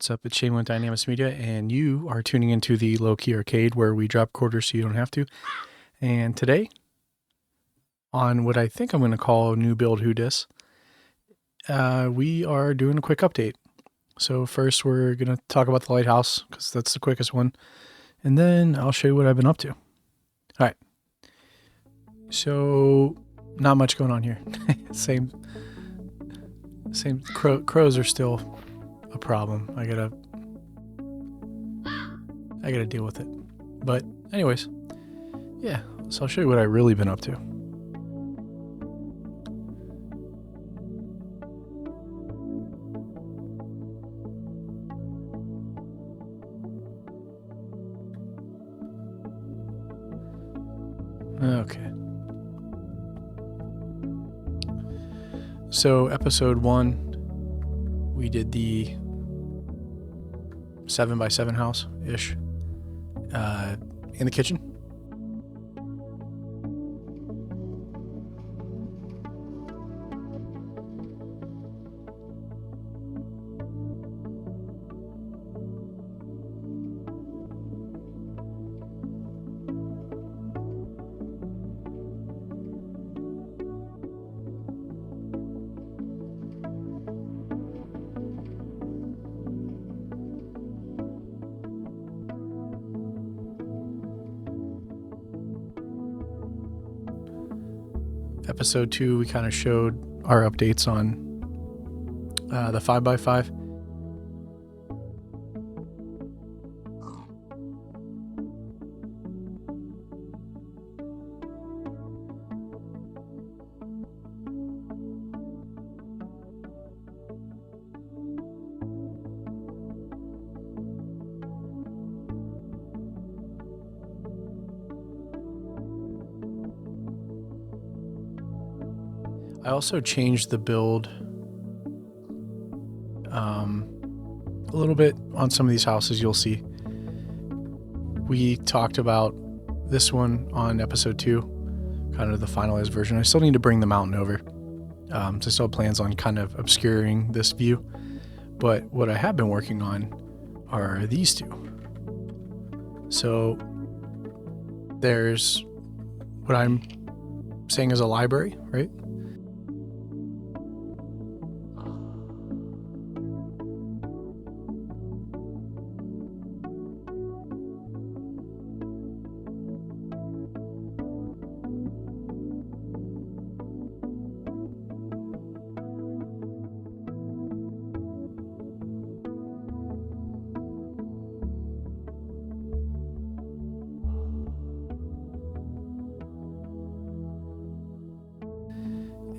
What's up? It's Shane with Dynamis Media, and you are tuning into the Low Key Arcade, where we drop quarters so you don't have to. And today, on what I think I'm going to call New Build Who Dis, we are doing a quick update. So first, we're going to talk about the lighthouse, because that's the quickest one. And then I'll show you what I've been up to. All right. So, not much going on here. Same. Crows are still a problem. I gotta deal with it. But anyways, yeah. So I'll show you what I've really been up to. Okay. So episode 1, we did the 7x7 house-ish in the kitchen. Episode 2, we kind of showed our updates on the 5x5. I also changed the build a little bit on some of these houses. You'll see. We talked about this one on episode 2, kind of the finalized version. I still need to bring the mountain over. So I still have plans on kind of obscuring this view. But what I have been working on are these two. So there's what I'm saying is a library, right?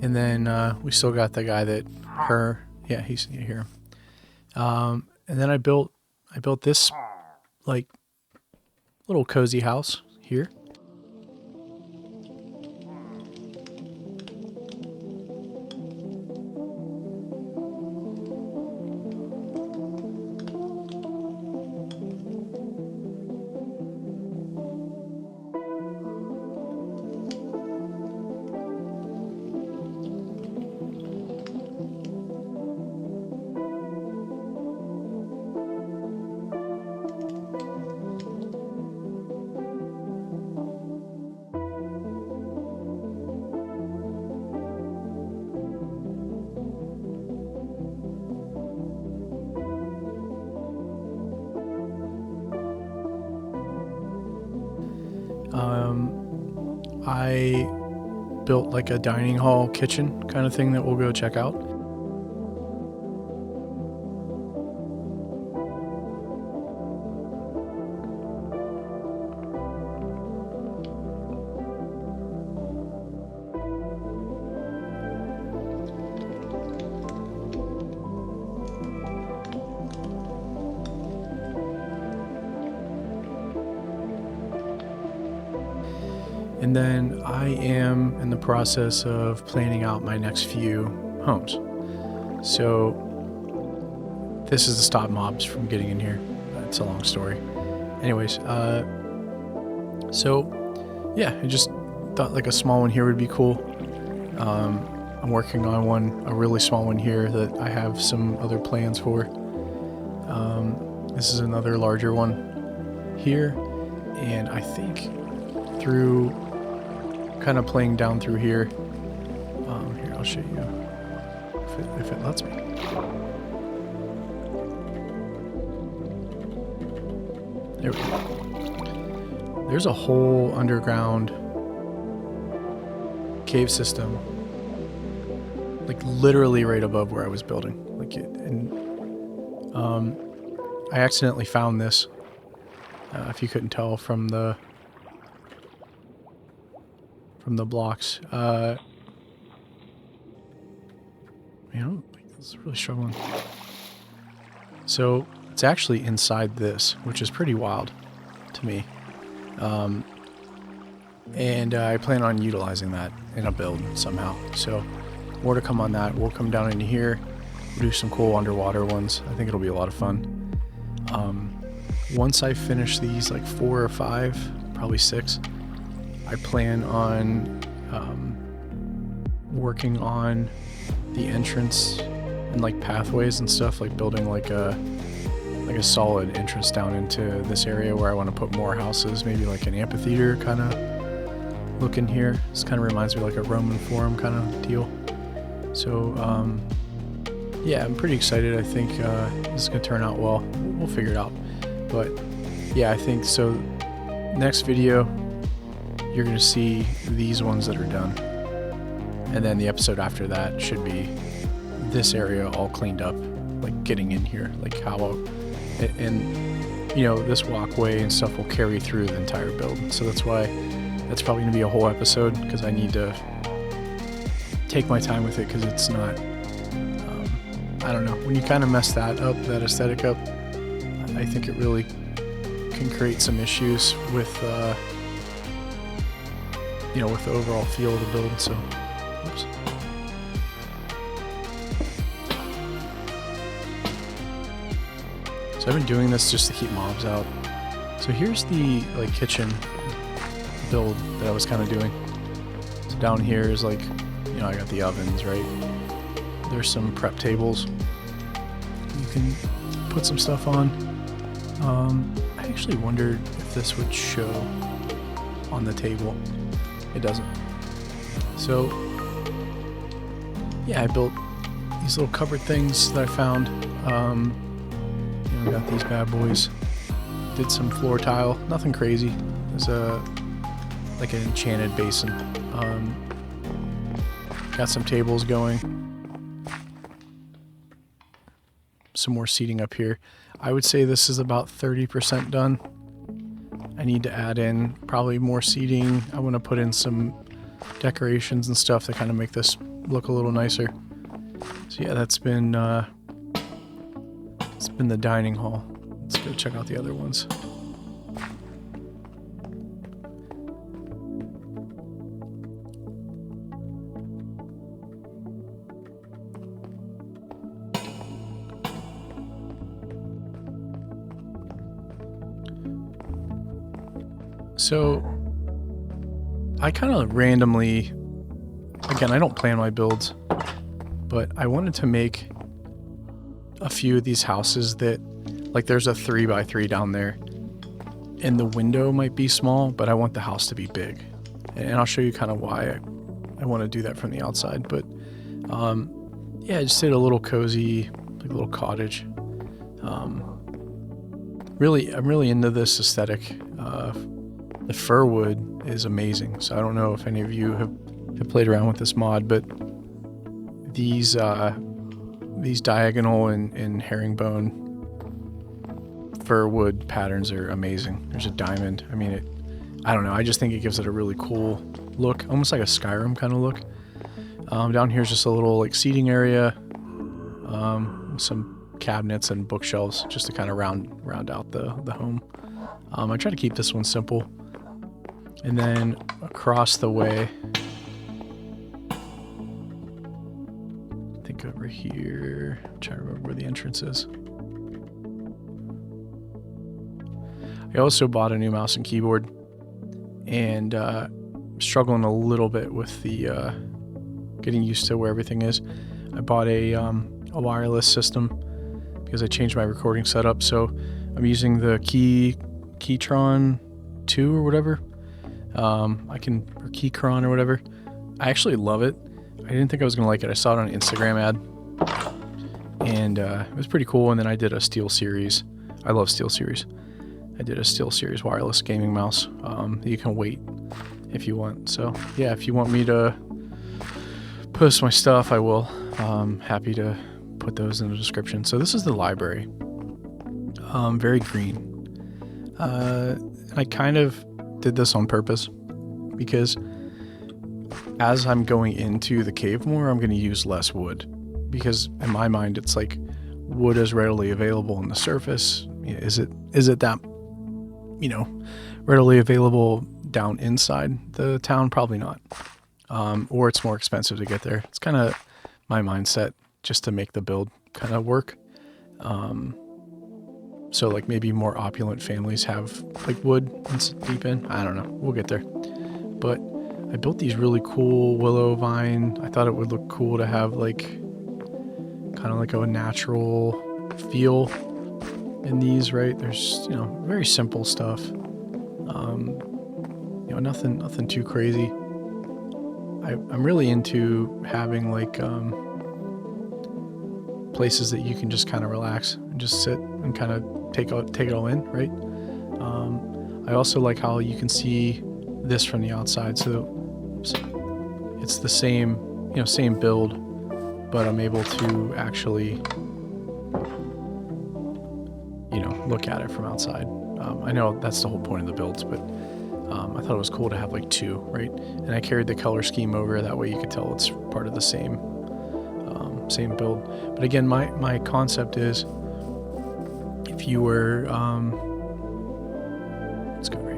And then we still got the guy he's here. And then I built this like little cozy house here. I built like a dining hall kitchen kind of thing that we'll go check out. And then I am in the process of planning out my next few homes. So this is to stop mobs from getting in here. It's a long story. Anyways, so yeah, I just thought like a small one here would be cool. I'm working on a really small one here that I have some other plans for. This is another larger one here, and I think through kind of playing down through here. Here, I'll show you if it lets me. There we go. There's a whole underground cave system, like literally right above where I was building. Like it, and I accidentally found this. If you couldn't tell from the blocks, man, this is really struggling. So it's actually inside this, which is pretty wild to me. And I plan on utilizing that in a build somehow. So more to come on that. We'll come down into here, we'll do some cool underwater ones. I think it'll be a lot of fun. Once I finish these, like 4 or 5, probably 6, I plan on working on the entrance and like pathways and stuff, like building like a solid entrance down into this area where I want to put more houses, maybe like an amphitheater kind of look in here. This kind of reminds me of like a Roman Forum kind of deal. So yeah, I'm pretty excited. I think this is gonna turn out well. We'll figure it out. But yeah, I think so. Next video, you're gonna see these ones that are done, and then the episode after that should be this area all cleaned up, like getting in here, like how, and you know, this walkway and stuff will carry through the entire build. So that's why that's probably gonna be a whole episode, because I need to take my time with it, because it's not, I don't know, when you kind of mess that up, that aesthetic up, I think it really can create some issues with, you know, with the overall feel of the build. So, oops. So I've been doing this just to keep mobs out. So here's the like kitchen build that I was kind of doing. So down here is like, you know, I got the ovens, right? There's some prep tables you can put some stuff on. I actually wondered if this would show on the table. It doesn't. So yeah, I built these little cupboard things that I found. You know, got these bad boys. Did some floor tile, nothing crazy. There's like an enchanted basin. Got some tables going. Some more seating up here. I would say this is about 30% done. I need to add in probably more seating. I want to put in some decorations and stuff that kind of make this look a little nicer. So yeah, it's been the dining hall. Let's go check out the other ones. So I kind of randomly, again, I don't plan my builds, but I wanted to make a few of these houses that, like there's a 3x3 down there and the window might be small, but I want the house to be big. And I'll show you kind of why I want to do that from the outside. But yeah, I just did a little cozy, like little cottage. I'm really into this aesthetic. The fir wood is amazing. So I don't know if any of you have played around with this mod, but these diagonal and herringbone fir wood patterns are amazing. There's a diamond. I mean, I don't know. I just think it gives it a really cool look, almost like a Skyrim kind of look. Down here's just a little like seating area, some cabinets and bookshelves just to kind of round out the home. I try to keep this one simple. And then across the way, I think over here, I'm trying to remember where the entrance is. I also bought a new mouse and keyboard, and struggling a little bit with the getting used to where everything is. I bought a wireless system because I changed my recording setup. So I'm using the Keytron 2 or whatever. Or Keychron or whatever. I actually love it. I didn't think I was gonna like it. I saw it on an Instagram ad, and it was pretty cool. And then I did a SteelSeries. I love SteelSeries. I did a SteelSeries wireless gaming mouse. You can wait if you want. So yeah, if you want me to post my stuff, I will. Happy to put those in the description. So this is the library. Very green. I kind of did this on purpose because as I'm going into the cave more, I'm going to use less wood, because in my mind it's like wood is readily available on the surface. Is it that, readily available down inside the town? Probably not. Or it's more expensive to get there. It's kind of my mindset, just to make the build kind of work. So like maybe more opulent families have like wood deep in. I don't know. We'll get there. But I built these really cool willow vine. I thought it would look cool to have like kind of like a natural feel in these, right? There's, very simple stuff. Nothing too crazy. I'm really into having like places that you can just kind of relax and just sit and kind of take it all in, right? I also like how you can see this from the outside, so it's the same build, but I'm able to actually look at it from outside. I know that's the whole point of the builds, but I thought it was cool to have like two, right? And I carried the color scheme over, that way you could tell it's part of the same build. But again, my concept is, if you were let's go right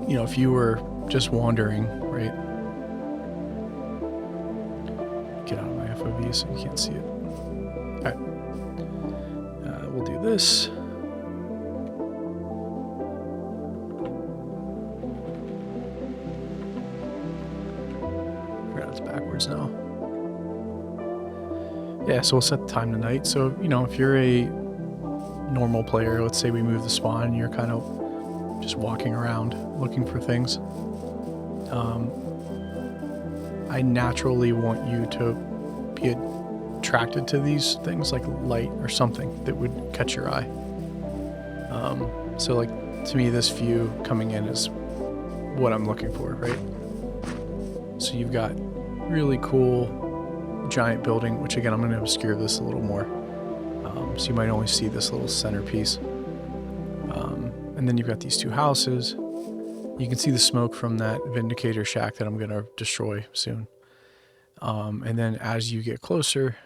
here. If you were just wandering, right? Get out of my FOV so you can't see it. All right, we'll do this. It's backwards now. Yeah, so we'll set the time to night. So, if you're a normal player, let's say we move the spawn and you're kind of just walking around looking for things. I naturally want you to be attracted to these things, like light or something that would catch your eye. So like, to me, this view coming in is what I'm looking for, right? So you've got really cool giant building, which again, I'm going to obscure this a little more. So you might only see this little centerpiece. And then you've got these two houses. You can see the smoke from that Vindicator shack that I'm going to destroy soon. And then as you get closer,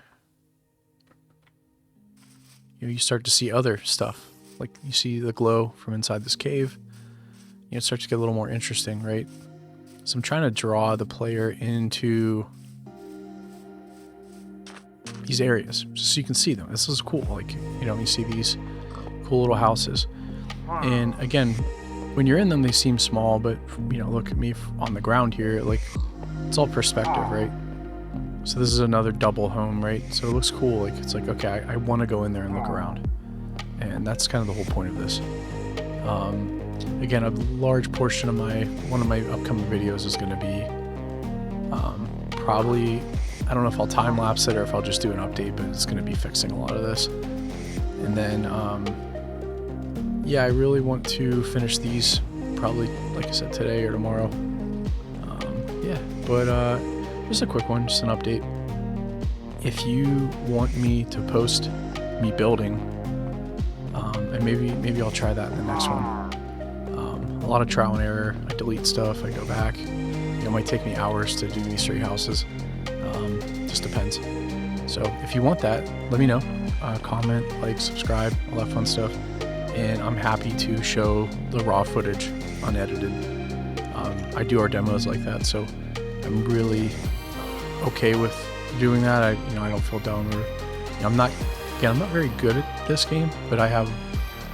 you start to see other stuff. Like you see the glow from inside this cave. It starts to get a little more interesting, right? So I'm trying to draw the player into these areas just so you can see them. This is cool. Like, you see these cool little houses. And again, when you're in them, they seem small, but look at me on the ground here. Like, it's all perspective, right? So this is another double home, right? So it looks cool. Like, it's like, okay, I want to go in there and look around. And that's kind of the whole point of this. Again, a large portion of one of my upcoming videos is going to be probably, I don't know if I'll time lapse it or if I'll just do an update, but it's going to be fixing a lot of this. And then, yeah, I really want to finish these probably, like I said, today or tomorrow. Yeah, but just a quick one, just an update. If you want me to post me building, and maybe I'll try that in the next one. A lot of trial and error. I delete stuff, I go back. It might take me hours to do these 3 houses. Just depends. So if you want that, let me know. Comment, like, subscribe, all that fun stuff. And I'm happy to show the raw footage unedited. I do our demos like that, so I'm really okay with doing that. I don't feel dumb, or I'm not very good at this game, but I have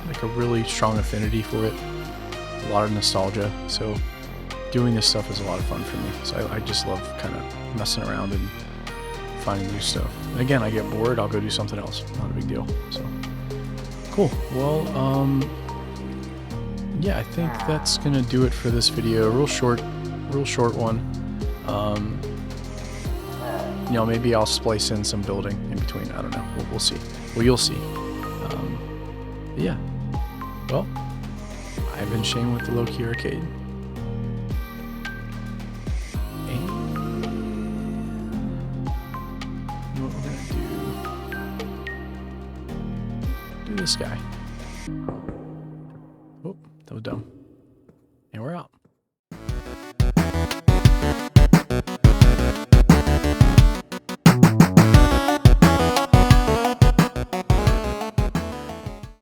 like a really strong affinity for it, a lot of nostalgia. So doing this stuff is a lot of fun for me. So I just love kind of messing around and finding new stuff. And again, I get bored, I'll go do something else. Not a big deal. So cool. Well, yeah, I think that's gonna do it for this video. Real short one. You know, maybe I'll splice in some building in between. I don't know. We'll see. Well, you'll see. Yeah. Well, I've been Shane with the Low-Key Arcade. And what we're gonna do this guy. Oh, that was dumb. And we're out.